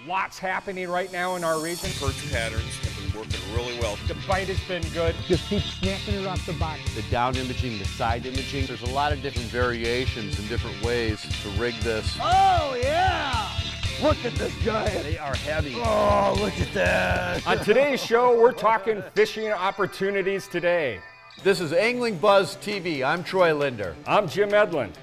Lots happening right now in our region. Perch patterns have been working really well. The bite has been good. Just keep snapping it off the body. The down imaging, the side imaging. There's a lot of different variations and different ways to rig this. Oh, yeah! Look at this giant. They are heavy. Oh, look at that. On today's show, we're talking fishing opportunities today. This is AnglingBuzz TV. I'm Troy Linder. I'm Jim Edlund.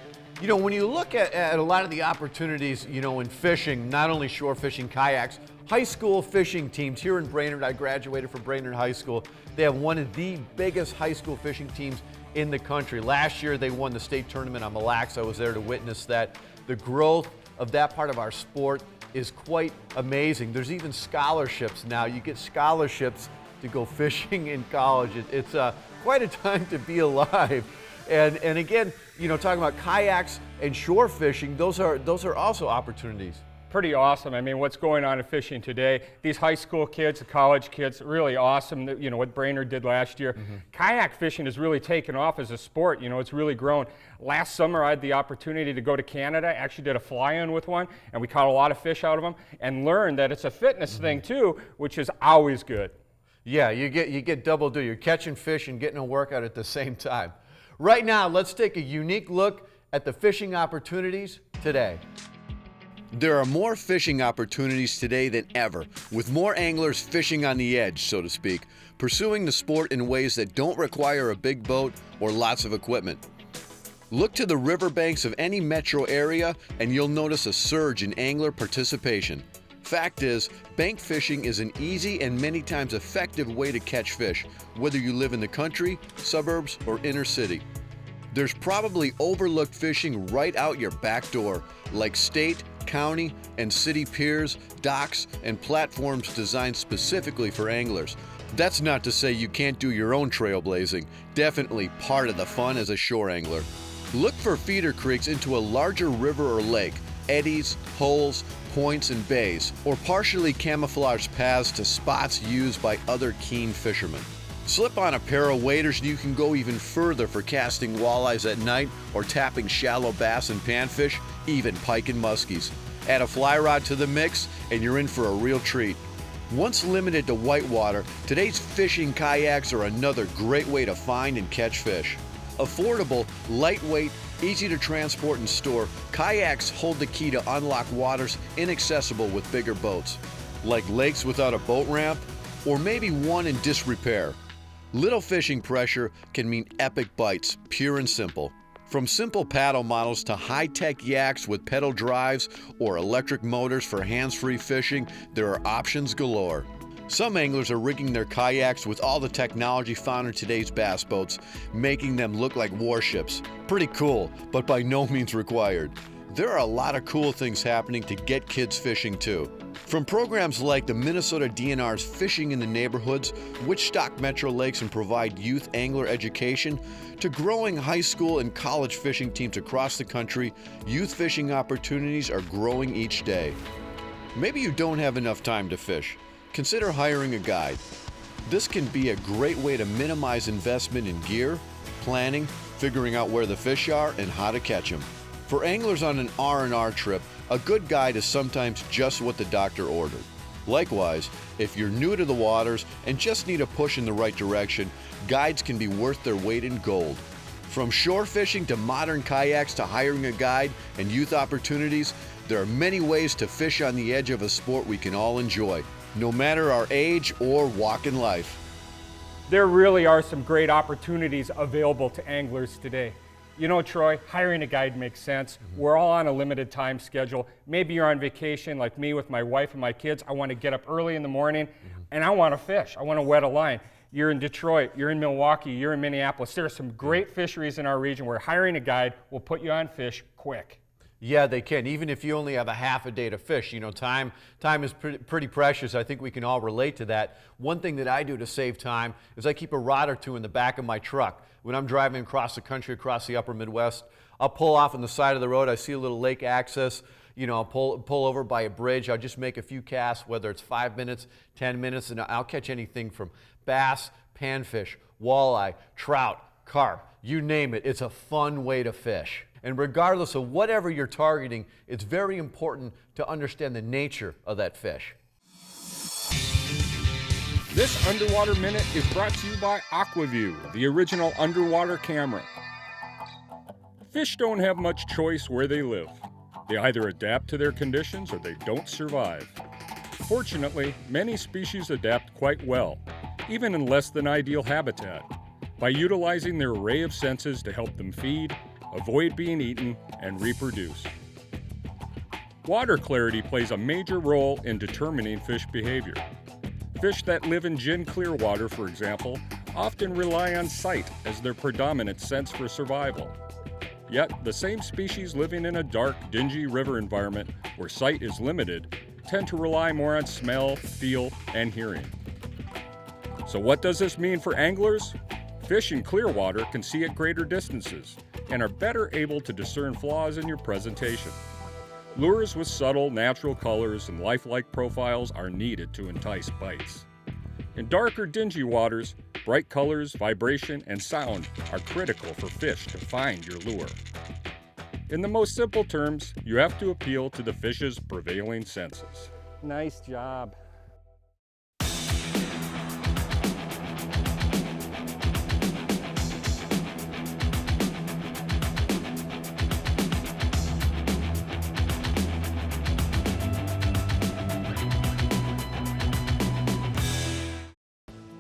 You know, when you look at a lot of the opportunities, you know, in fishing, not only shore fishing, kayaks, high school fishing teams here in Brainerd, I graduated from Brainerd High School. They have one of the biggest high school fishing teams in the country. Last year, they won the state tournament on Mille Lacs. I was there to witness that. The growth of that part of our sport is quite amazing. There's even scholarships now. You get scholarships to go fishing in college. It's quite a time to be alive. And again, you know, talking about kayaks and shore fishing, those are also opportunities. Pretty awesome. I mean, what's going on in fishing today, these high school kids, the college kids, really awesome. You know, what Brainerd did last year. Kayak fishing has really taken off as a sport. You know, it's really grown. Last summer, I had the opportunity to go to Canada, actually did a fly-in with one, and we caught a lot of fish out of them and learned that it's a fitness thing too, which is always good. Yeah, you get double do. You're catching fish and getting a workout at the same time. Right now, let's take a unique look at the fishing opportunities today. There are more fishing opportunities today than ever, with more anglers fishing on the edge, so to speak, pursuing the sport in ways that don't require a big boat or lots of equipment. Look to the riverbanks of any metro area and you'll notice a surge in angler participation. Fact is, bank fishing is an easy and many times effective way to catch fish, whether you live in the country, suburbs, or inner city. There's probably overlooked fishing right out your back door, like state, county, and city piers, docks, and platforms designed specifically for anglers. That's not to say you can't do your own trailblazing, definitely part of the fun as a shore angler. Look for feeder creeks into a larger river or lake, eddies, holes, points, and bays, or partially camouflaged paths to spots used by other keen fishermen. Slip on a pair of waders and you can go even further for casting walleyes at night or tapping shallow bass and panfish, even pike and muskies. Add a fly rod to the mix and you're in for a real treat. Once limited to whitewater, today's fishing kayaks are another great way to find and catch fish. Affordable, lightweight, easy to transport and store, kayaks hold the key to unlock waters inaccessible with bigger boats, like lakes without a boat ramp, or maybe one in disrepair. Little fishing pressure can mean epic bites, pure and simple. From simple paddle models to high-tech yaks with pedal drives or electric motors for hands-free fishing, there are options galore. Some anglers are rigging their kayaks with all the technology found in today's bass boats, making them look like warships. Pretty cool, but by no means required. There are a lot of cool things happening to get kids fishing too. From programs like the Minnesota DNR's Fishing in the Neighborhoods, which stock metro lakes and provide youth angler education, to growing high school and college fishing teams across the country, youth fishing opportunities are growing each day. Maybe you don't have enough time to fish. Consider hiring a guide. This can be a great way to minimize investment in gear, planning, figuring out where the fish are, and how to catch them. For anglers on an R&R trip, a good guide is sometimes just what the doctor ordered. Likewise, if you're new to the waters and just need a push in the right direction, guides can be worth their weight in gold. From shore fishing to modern kayaks to hiring a guide and youth opportunities, there are many ways to fish on the edge of a sport we can all enjoy, no matter our age or walk in life. There really are some great opportunities available to anglers today. You know, Troy, hiring a guide makes sense. We're all on a limited time schedule. Maybe you're on vacation like me with my wife and my kids. I want to get up early in the morning and I want to fish. I want to wet a line. You're in Detroit, you're in Milwaukee, you're in Minneapolis. There are some great fisheries in our region where hiring a guide will put you on fish quick. Yeah, they can. Even if you only have a half a day to fish, you know, time is pretty precious. I think we can all relate to that. One thing that I do to save time is I keep a rod or two in the back of my truck. When I'm driving across the country, across the upper Midwest, I'll pull off on the side of the road. I see a little lake access. You know, I'll pull over by a bridge. I'll just make a few casts, whether it's 5 minutes, 10 minutes, and I'll catch anything from bass, panfish, walleye, trout, carp, you name it. It's a fun way to fish. And regardless of whatever you're targeting, it's very important to understand the nature of that fish. This Underwater Minute is brought to you by AquaView, the original underwater camera. Fish don't have much choice where they live. They either adapt to their conditions or they don't survive. Fortunately, many species adapt quite well, even in less than ideal habitat, by utilizing their array of senses to help them feed, avoid being eaten, and reproduce. Water clarity plays a major role in determining fish behavior. Fish that live in gin clear water, for example, often rely on sight as their predominant sense for survival. Yet, the same species living in a dark, dingy river environment where sight is limited tend to rely more on smell, feel, and hearing. So what does this mean for anglers? Fish in clear water can see at greater distances and are better able to discern flaws in your presentation. Lures with subtle, natural colors and lifelike profiles are needed to entice bites. In dark or dingy waters, bright colors, vibration, and sound are critical for fish to find your lure. In the most simple terms, you have to appeal to the fish's prevailing senses. Nice job.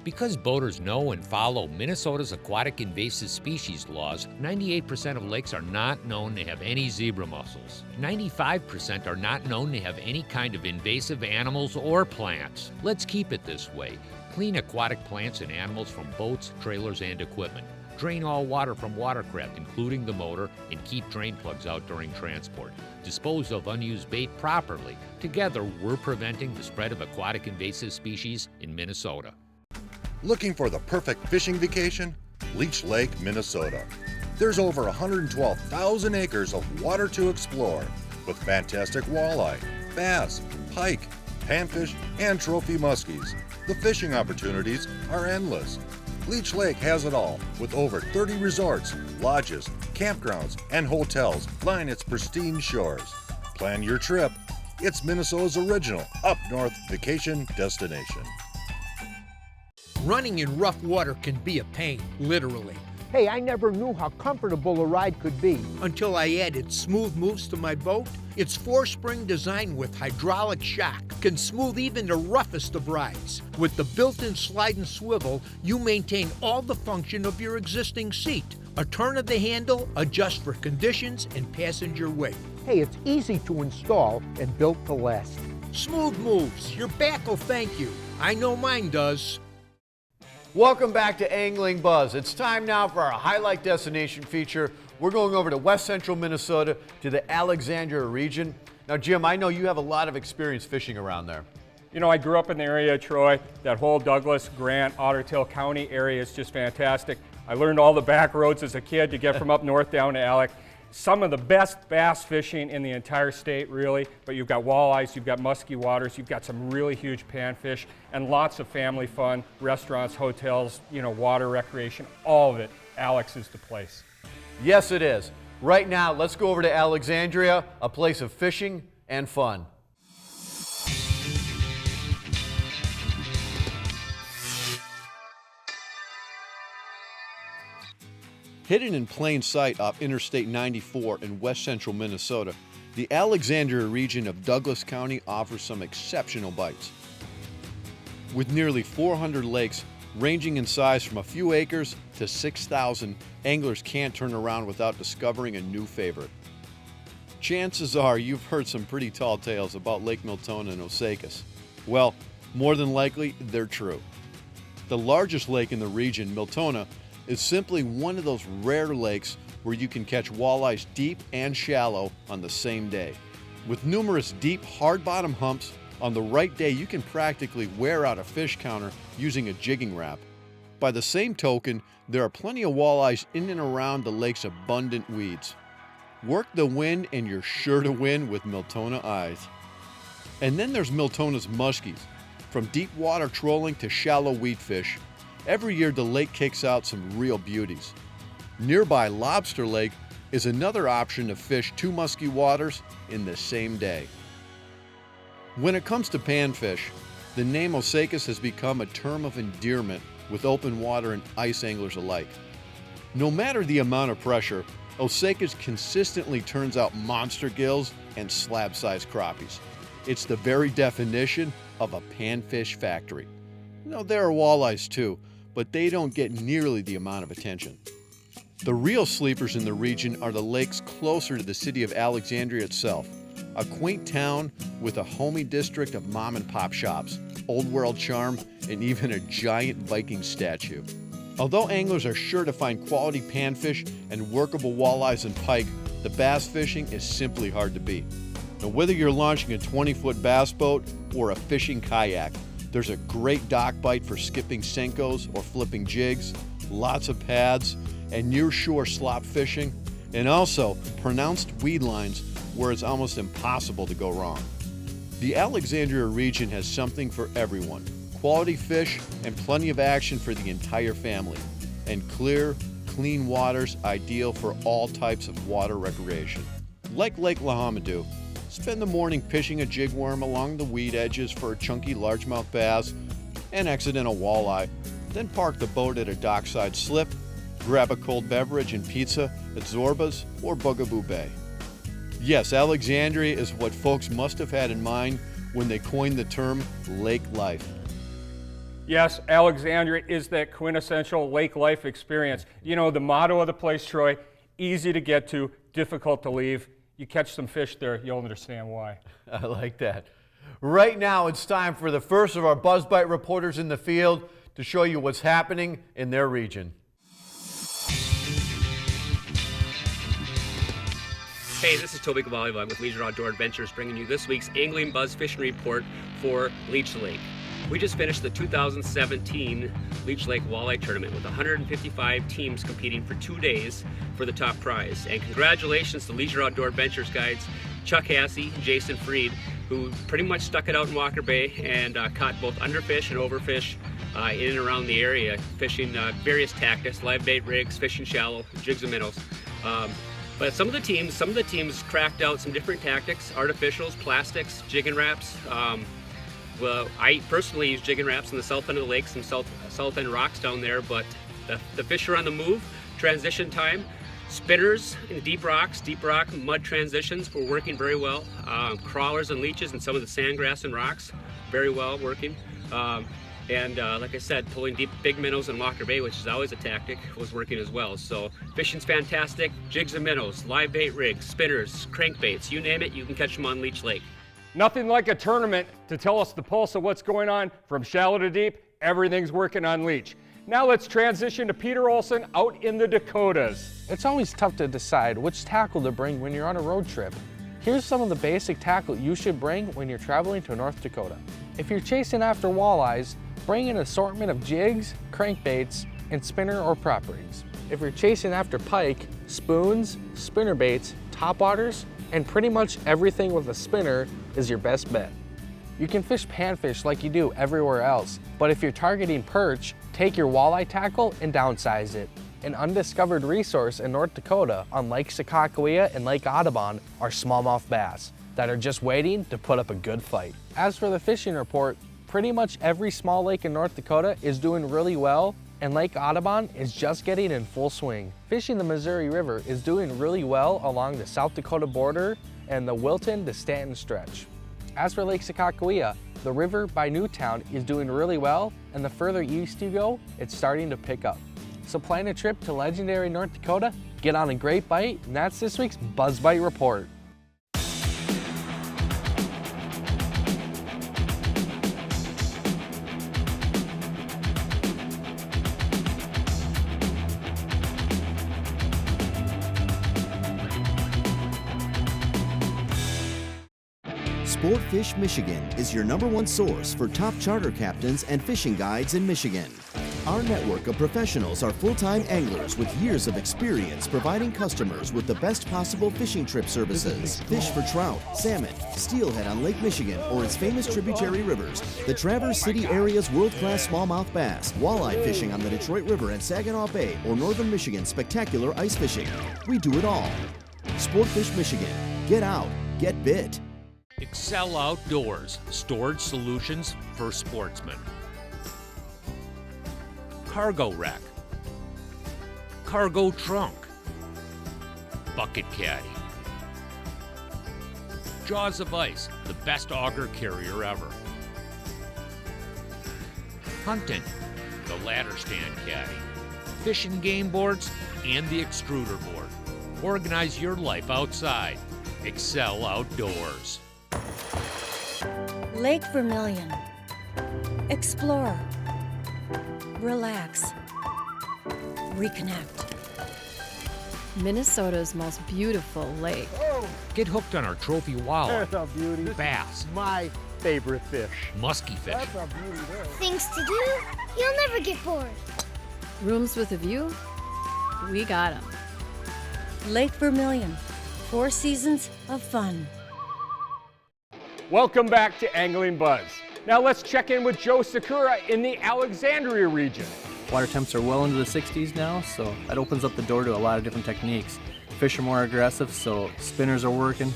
Because boaters know and follow Minnesota's aquatic invasive species laws, 98% of lakes are not known to have any zebra mussels. 95% are not known to have any kind of invasive animals or plants. Let's keep it this way. Clean aquatic plants and animals from boats, trailers, and equipment. Drain all water from watercraft, including the motor, and keep drain plugs out during transport. Dispose of unused bait properly. Together, we're preventing the spread of aquatic invasive species in Minnesota. Looking for the perfect fishing vacation? Leech Lake, Minnesota. There's over 112,000 acres of water to explore with fantastic walleye, bass, pike, panfish, and trophy muskies. The fishing opportunities are endless. Leech Lake has it all with over 30 resorts, lodges, campgrounds, and hotels line its pristine shores. Plan your trip. It's Minnesota's original up-north vacation destination. Running in rough water can be a pain, literally. Hey, I never knew how comfortable a ride could be. Until I added Smooth Moves to my boat. Its 4-spring design with hydraulic shock can smooth even the roughest of rides. With the built-in slide and swivel, you maintain all the function of your existing seat. A turn of the handle, adjust for conditions and passenger weight. Hey, it's easy to install and built to last. Smooth Moves, your back will thank you. I know mine does. Welcome back to Angling Buzz. It's time now for our highlight destination feature. We're going over to West Central Minnesota to the Alexandria region. Now, Jim, I know you have a lot of experience fishing around there. You know, I grew up in the area, Troy. That whole Douglas, Grant, Otter Tail County area is just fantastic. I learned all the back roads as a kid to get from up north down to Alec. Some of the best bass fishing in the entire state, really, but you've got walleyes, you've got musky waters, you've got some really huge panfish, and lots of family fun, restaurants, hotels, you know, water recreation, all of it. Alex is the place. Yes, it is. Right now, let's go over to Alexandria, a place of fishing and fun. Hidden in plain sight off Interstate 94 in west central Minnesota, the Alexandria region of Douglas County offers some exceptional bites. With nearly 400 lakes ranging in size from a few acres to 6,000, anglers can't turn around without discovering a new favorite. Chances are you've heard some pretty tall tales about Lake Miltona and Osakis. Well, more than likely, they're true. The largest lake in the region, Miltona, is simply one of those rare lakes where you can catch walleyes deep and shallow on the same day. With numerous deep, hard-bottom humps, on the right day you can practically wear out a fish counter using a jigging rap. By the same token, there are plenty of walleyes in and around the lake's abundant weeds. Work the wind and you're sure to win with Miltona eyes. And then there's Miltona's muskies. From deep water trolling to shallow weedfish, every year the lake kicks out some real beauties. Nearby Lobster Lake is another option to fish 2 musky waters in the same day. When it comes to panfish, the name Osakis has become a term of endearment with open water and ice anglers alike. No matter the amount of pressure, Osakis consistently turns out monster gills and slab-sized crappies. It's the very definition of a panfish factory. Now, there are walleyes too, but they don't get nearly the amount of attention. The real sleepers in the region are the lakes closer to the city of Alexandria itself, a quaint town with a homey district of mom-and-pop shops, old-world charm, and even a giant Viking statue. Although anglers are sure to find quality panfish and workable walleyes and pike, the bass fishing is simply hard to beat. Now, whether you're launching a 20-foot bass boat or a fishing kayak, there's a great dock bite for skipping Senkos or flipping jigs, lots of pads, and near-shore slop fishing, and also pronounced weed lines where it's almost impossible to go wrong. The Alexandria region has something for everyone. Quality fish and plenty of action for the entire family, and clear, clean waters ideal for all types of water recreation. Like Lake Lahamadou, spend the morning fishing a jigworm along the weed edges for a chunky largemouth bass and accidental walleye, then park the boat at a dockside slip, grab a cold beverage and pizza at Zorba's or Bugaboo Bay. Yes, Alexandria is what folks must have had in mind when they coined the term lake life. Yes, Alexandria is that quintessential lake life experience. You know, the motto of the place, Troy, easy to get to, difficult to leave. You catch some fish there, you'll understand why. I like that. Right now, it's time for the first of our BuzzBite reporters in the field to show you what's happening in their region. Hey, this is Toby Cavalli with Leisure Outdoor Adventures, bringing you this week's Angling Buzz Fishing Report for Leech Lake. We just finished the 2017 Leech Lake Walleye Tournament with 155 teams competing for 2 days for the top prize. And congratulations to Leisure Outdoor Adventures guides Chuck Hassey and Jason Freed, who pretty much stuck it out in Walker Bay and caught both underfish and overfish in and around the area, fishing various tactics, live bait rigs, fishing shallow, jigs and minnows. But some of the teams cracked out some different tactics: artificials, plastics, jig and wraps. Well, I personally use jig and wraps in the south end of the lake, some south end rocks down there, but the fish are on the move, transition time. Spinners in deep rock mud transitions were working very well. Crawlers and leeches and some of the sandgrass and rocks, very well working. Like I said, pulling deep big minnows in Walker Bay, which is always a tactic, was working as well. So fishing's fantastic. Jigs and minnows, live bait rigs, spinners, crankbaits, you name it, you can catch them on Leech Lake. Nothing like a tournament to tell us the pulse of what's going on from shallow to deep. Everything's working on Leech. Now let's transition to Peter Olson out in the Dakotas. It's always tough to decide which tackle to bring when you're on a road trip. Here's some of the basic tackle you should bring when you're traveling to North Dakota. If you're chasing after walleyes, bring an assortment of jigs, crankbaits, and spinner or prop rigs. If you're chasing after pike, spoons, spinnerbaits, topwaters, and pretty much everything with a spinner is your best bet. You can fish panfish like you do everywhere else, but if you're targeting perch, take your walleye tackle and downsize it. An undiscovered resource in North Dakota on Lake Sakakawea and Lake Audubon are smallmouth bass that are just waiting to put up a good fight. As for the fishing report, pretty much every small lake in North Dakota is doing really well, and Lake Audubon is just getting in full swing. Fishing the Missouri River is doing really well along the South Dakota border and the Wilton to Stanton stretch. As for Lake Sakakawea, the river by Newtown is doing really well, and the further east you go, it's starting to pick up. So plan a trip to legendary North Dakota, get on a great bite, and that's this week's BuzzBite Report. Sportfish Michigan is your #1 source for top charter captains and fishing guides in Michigan. Our network of professionals are full-time anglers with years of experience providing customers with the best possible fishing trip services. Fish for trout, salmon, steelhead on Lake Michigan or its famous tributary rivers, the Traverse City area's world-class smallmouth bass, walleye fishing on the Detroit River and Saginaw Bay, or Northern Michigan's spectacular ice fishing. We do it all. Sportfish Michigan. Get out. Get bit. Excel Outdoors, storage solutions for sportsmen. Cargo rack, cargo trunk, bucket caddy, Jaws of Ice, the best auger carrier ever. Hunting, the ladder stand caddy, fish and game boards, and the extruder board. Organize your life outside. Excel Outdoors. Lake Vermilion. Explore. Relax. Reconnect. Minnesota's most beautiful lake. Get hooked on our trophy walleye, That's a beauty. bass, My favorite fish. musky fish, That's a beauty there. Things to do? You'll never get bored. Rooms with a view? We got 'em. Lake Vermilion. 4 seasons of fun. Welcome back to Angling Buzz. Now let's check in with Joe Sakura in the Alexandria region. Water temps are well into the 60s now, so that opens up the door to a lot of different techniques. Fish are more aggressive, so spinners are working.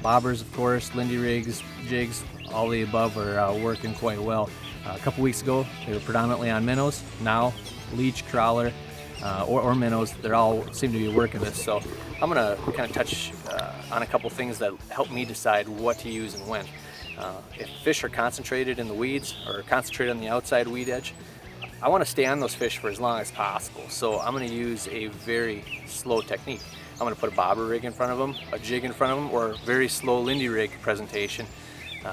Bobbers, of course, Lindy rigs, jigs, all the above are working quite well. A couple weeks ago, they were predominantly on minnows. Now, leech, crawler, or minnows, they all seem to be working this. So I'm gonna kind of touch on a couple things that help me decide what to use and when. If fish are concentrated in the weeds or concentrated on the outside weed edge, I want to stay on those fish for as long as possible. So I'm going to use a very slow technique. I'm going to put a bobber rig in front of them, a jig in front of them, or a very slow Lindy rig presentation.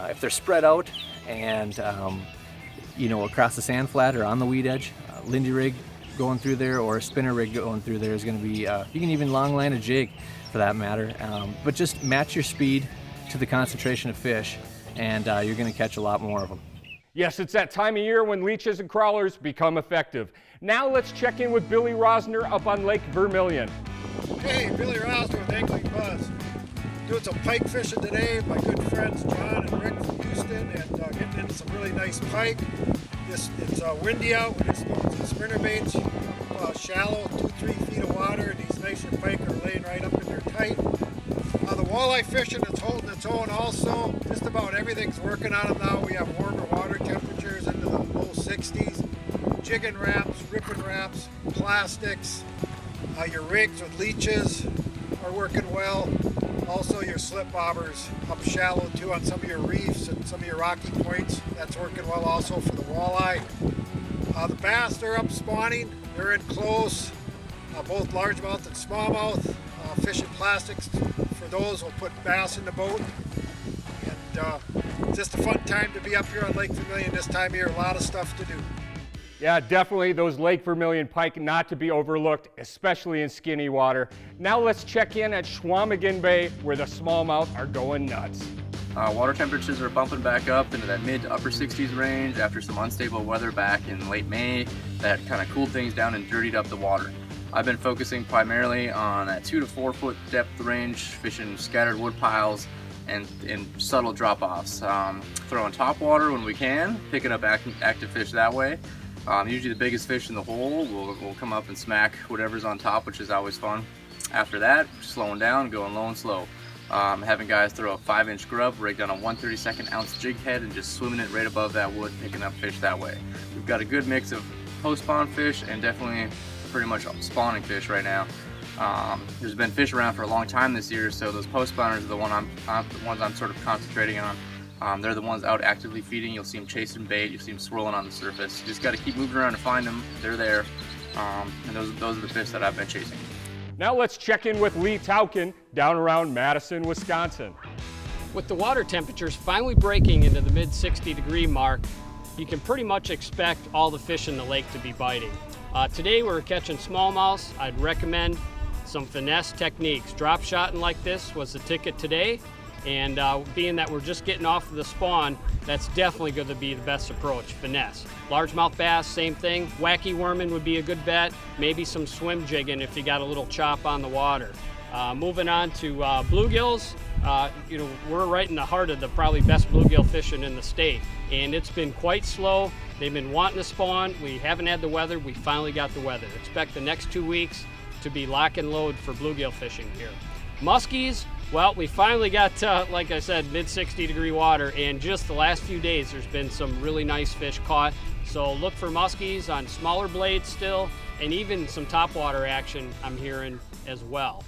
If they're spread out and across the sand flat or on the weed edge, Lindy rig going through there or a spinner rig going through there is going to be, you can even long line a jig for that matter, but just match your speed to the concentration of fish and you're going to catch a lot more of them. Yes, it's that time of year when leeches and crawlers become effective. Now let's check in with Billy Rosner up on Lake Vermilion. Hey, Billy Rosner with Angling Buzz. Doing some pike fishing today with my good friends John and Rick from Houston and getting into some really nice pike. It's windy out with this spinner baits, shallow, 2-3 feet of water, and these nicer pike are laying right up in there tight. The walleye fishing is holding its own also. Just about everything's working on them now. We have warmer water temperatures into the low 60s. Jigging wraps, ripping wraps, plastics. Your rigs with leeches are working well. Also your slip bobbers up shallow too on some of your reefs and some of your rocky points. That's working well also for the walleye. The bass, they're up spawning. They're in close, both largemouth and smallmouth. Fishing plastics for those will put bass in the boat. And just a fun time to be up here on Lake Vermilion this time of year. A lot of stuff to do. Yeah, definitely those Lake Vermilion pike not to be overlooked, especially in skinny water. Now let's check in at Schwamigan Bay where the smallmouth are going nuts. Water temperatures are bumping back up into that mid to upper 60s range after some unstable weather back in late May that kind of cooled things down and dirtied up the water. I've been focusing primarily on that 2 to 4 foot depth range, fishing scattered wood piles and subtle drop-offs. Throwing top water when we can, picking up active fish that way. Usually the biggest fish in the hole will come up and smack whatever's on top, which is always fun. After that, slowing down, going low and slow. Having guys throw a 5-inch grub rigged on a 1/32 ounce jig head and just swimming it right above that wood, picking up fish that way. We've got a good mix of post-spawn fish and definitely pretty much spawning fish right now. There's been fish around for a long time this year, so those post spawners are the ones I'm sort of concentrating on. They're the ones out actively feeding. You'll see them chasing bait, you'll see them swirling on the surface. You just got to keep moving around to find them. They're there, and those are the fish that I've been chasing. Now let's check in with Lee Tauken down around Madison, Wisconsin. With the water temperatures finally breaking into the mid 60-degree mark, you can pretty much expect all the fish in the lake to be biting. Today we're catching smallmouths. I'd recommend some finesse techniques. Drop shotting like this was the ticket today. And being that we're just getting off of the spawn, that's definitely going to be the best approach, finesse. Largemouth bass, same thing. Wacky worming would be a good bet. Maybe some swim jigging if you got a little chop on the water. Moving on to bluegills, you know, we're right in the heart of the probably best bluegill fishing in the state. And it's been quite slow. They've been wanting to spawn. We haven't had the weather. We finally got the weather. Expect the next 2 weeks to be lock and load for bluegill fishing here. Muskies, well, we finally got, like I said, mid 60-degree water, and just the last few days there's been some really nice fish caught. So look for muskies on smaller blades still, and even some topwater action I'm hearing as well.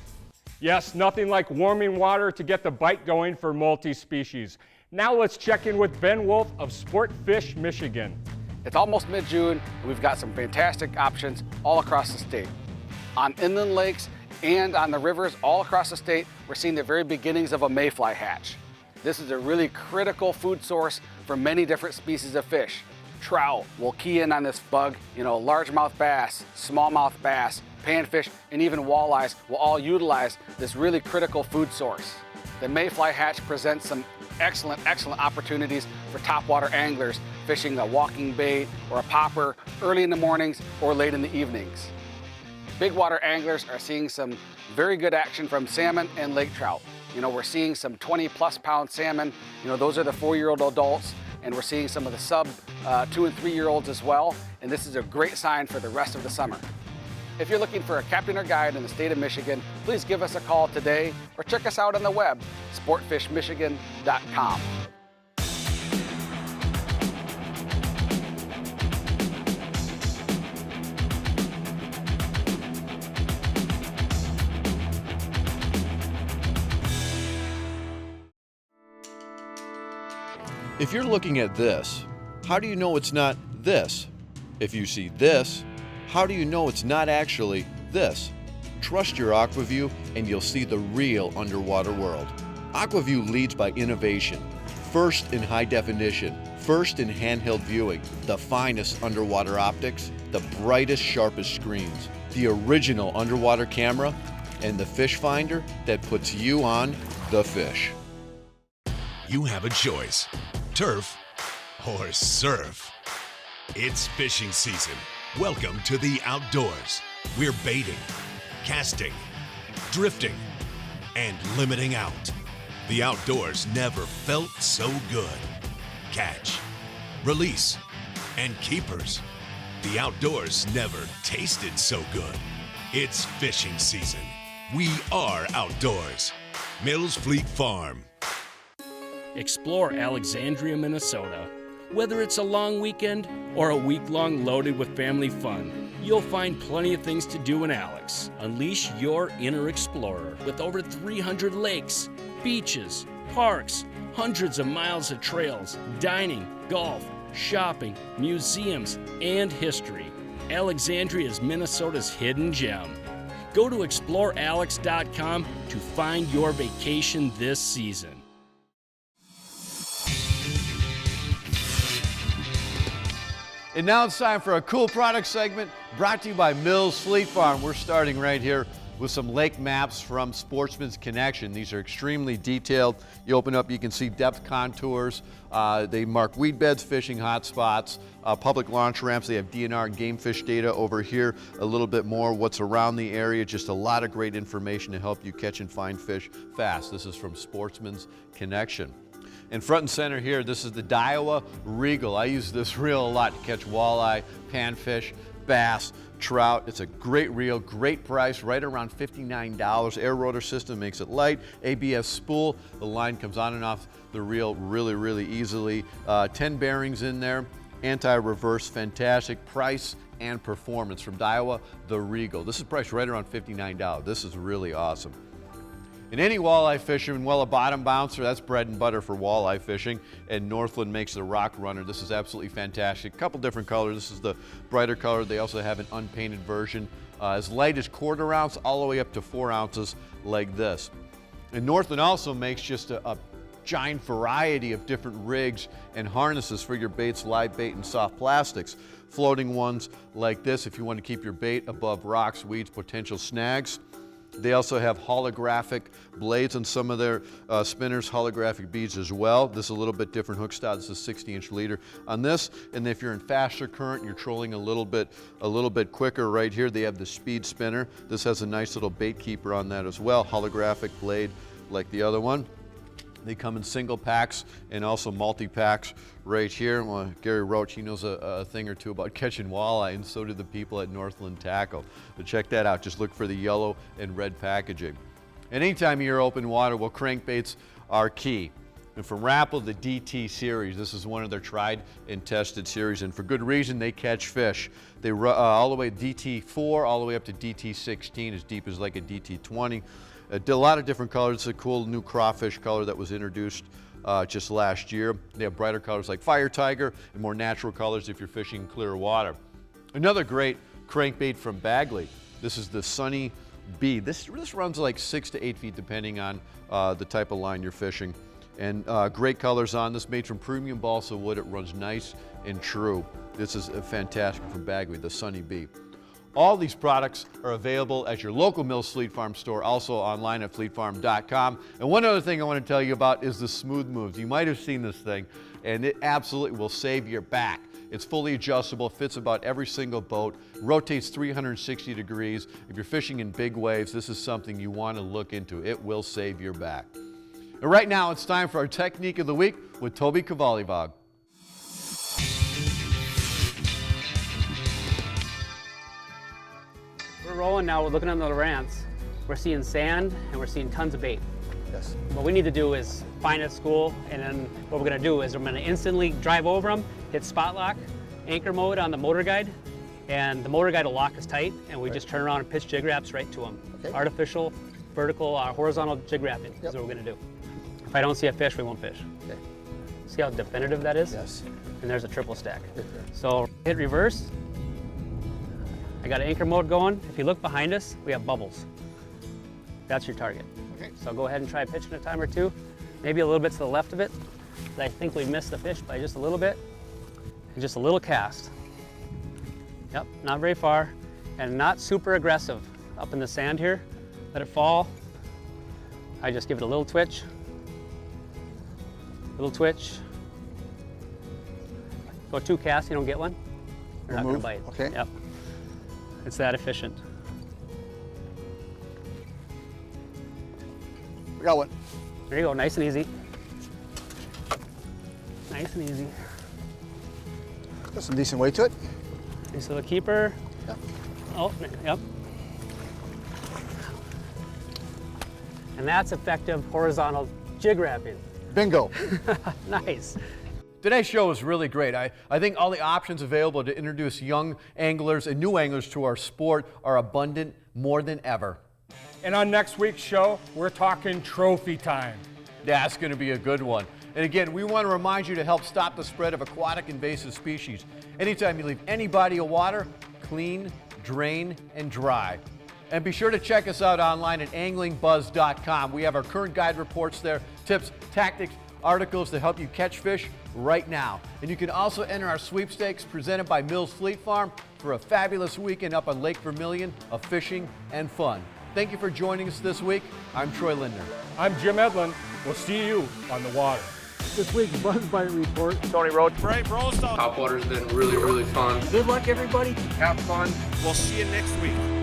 Yes, nothing like warming water to get the bite going for multi-species. Now let's check in with Ben Wolf of Sportfish Michigan. It's almost mid-June, and we've got some fantastic options all across the state. On inland lakes and on the rivers all across the state, we're seeing the very beginnings of a mayfly hatch. This is a really critical food source for many different species of fish. Trout will key in on this bug, you know, largemouth bass, smallmouth bass, panfish, and even walleyes will all utilize this really critical food source. The mayfly hatch presents some excellent opportunities for topwater anglers fishing a walking bait or a popper early in the mornings or late in the evenings. Big water anglers are seeing some very good action from salmon and lake trout. You know, we're seeing some 20+ pound salmon. You know, those are the 4-year-old adults, and we're seeing some of the sub 2 and 3-year-olds as well. And this is a great sign for the rest of the summer. If you're looking for a captain or guide in the state of Michigan, please give us a call today or check us out on the web, sportfishmichigan.com. If you're looking at this, how do you know it's not this? If you see this, how do you know it's not actually this? Trust your AquaView and you'll see the real underwater world. AquaView leads by innovation. First in high definition, first in handheld viewing, the finest underwater optics, the brightest, sharpest screens, the original underwater camera, and the fish finder that puts you on the fish. You have a choice, turf or surf. It's fishing season. Welcome to the outdoors. We're baiting, casting, drifting, and limiting out. The outdoors never felt so good. Catch, release, and keepers. The outdoors never tasted so good. It's fishing season. We are outdoors. Mills Fleet Farm. Explore Alexandria, Minnesota. Whether it's a long weekend or a week-long loaded with family fun, you'll find plenty of things to do in Alex. Unleash your inner explorer with over 300 lakes, beaches, parks, hundreds of miles of trails, dining, golf, shopping, museums, and history. Alexandria is Minnesota's hidden gem. Go to explorealex.com to find your vacation this season. And now it's time for a cool product segment brought to you by Mills Fleet Farm. We're starting right here with some lake maps from Sportsman's Connection. These are extremely detailed. You open up, you can see depth contours. They mark weed beds, fishing hotspots, public launch ramps. They have DNR and game fish data over here. A little bit more what's around the area. Just a lot of great information to help you catch and find fish fast. This is from Sportsman's Connection. And front and center here, this is the Daiwa Regal. I use this reel a lot to catch walleye, panfish, bass, trout. It's a great reel, great price, right around $59. Air rotor system makes it light. ABS spool, the line comes on and off the reel really easily. 10 bearings in there, anti-reverse, fantastic price and performance from Daiwa, the Regal. This is priced right around $59. This is really awesome. And any walleye fisherman, well, a bottom bouncer, that's bread and butter for walleye fishing. And Northland makes the Rock Runner. This is absolutely fantastic. A couple different colors. This is the brighter color. They also have an unpainted version. As light as 1/4 ounce all the way up to 4 ounces like this. And Northland also makes just a giant variety of different rigs and harnesses for your baits, live bait, and soft plastics. Floating ones like this if you want to keep your bait above rocks, weeds, potential snags. They also have holographic blades on some of their spinners, holographic beads as well. This is a little bit different hook style. This is a 60-inch leader on this. And if you're in faster current, you're trolling a little bit quicker right here, they have the speed spinner. This has a nice little bait keeper on that as well. Holographic blade like the other one. They come in single packs and also multi-packs right here. Well, Gary Roach, he knows a thing or two about catching walleye, and so do the people at Northland Tackle. So check that out. Just look for the yellow and red packaging. And anytime you're open water, well, crankbaits are key. And from Rapple, the DT series, this is one of their tried and tested series, and for good reason. They catch fish. They all the way DT4 all the way up to DT16, as deep as like a DT20. Did a lot of different colors. It's a cool new crawfish color that was introduced just last year. They have brighter colors like Fire Tiger and more natural colors if you're fishing clear water. Another great crankbait from Bagley. This is the Sunny Bee. This runs like 6 to 8 feet depending on the type of line you're fishing. And great colors on this, made from premium balsa wood. It runs nice and true. This is fantastic from Bagley, the Sunny Bee. All these products are available at your local Mills Fleet Farm store, also online at fleetfarm.com. And one other thing I want to tell you about is the Smooth Moves. You might have seen this thing, and it absolutely will save your back. It's fully adjustable, fits about every single boat, rotates 360 degrees. If you're fishing in big waves, this is something you want to look into. It will save your back. And right now, it's time for our Technique of the Week with Toby Cavalivog. We're rolling now, we're looking on the Lowrance. We're seeing sand and we're seeing tons of bait. Yes. What we need to do is find a school, and then what we're gonna do is we're gonna instantly drive over them, hit spot lock, anchor mode on the motor guide, and the motor guide will lock us tight, and we just turn around and pitch jig wraps right to them. Okay. Artificial, vertical, horizontal jig wrapping is what we're gonna do. If I don't see a fish, we won't fish. Okay. See how definitive that is? Yes. And there's a triple stack. So hit reverse. I got anchor mode going. If you look behind us, we have bubbles. That's your target. Okay. So go ahead and try pitching a time or two, maybe a little bit to the left of it. I think we missed the fish by just a little bit, and just a little cast. Yep, not very far, and not super aggressive. Up in the sand here, let it fall. I just give it a little twitch, Go 2 casts, you don't get one. You're not gonna bite. Okay. Yep. It's that efficient. We got one. There you go, nice and easy. Nice and easy. Got some decent weight to it. Nice little keeper. Yep. Oh, yep. And that's effective horizontal jig wrapping. Bingo. Nice. Today's show was really great. I think all the options available to introduce young anglers and new anglers to our sport are abundant more than ever. And on next week's show, we're talking trophy time. That's going to be a good one. And again, we want to remind you to help stop the spread of aquatic invasive species. Anytime you leave any body of water, clean, drain, and dry. And be sure to check us out online at AnglingBuzz.com. We have our current guide reports there, tips, tactics, articles to help you catch fish right now. And you can also enter our sweepstakes presented by Mills Fleet Farm for a fabulous weekend up on Lake Vermilion of fishing and fun. Thank you for joining us this week. I'm Troy Lindner. I'm Jim Edlin. We'll see you on the water. This week's Buzz Bite Report. Tony Roach. Ray Brostall. Topwater's been really, really fun. Good luck, everybody. Have fun. We'll see you next week.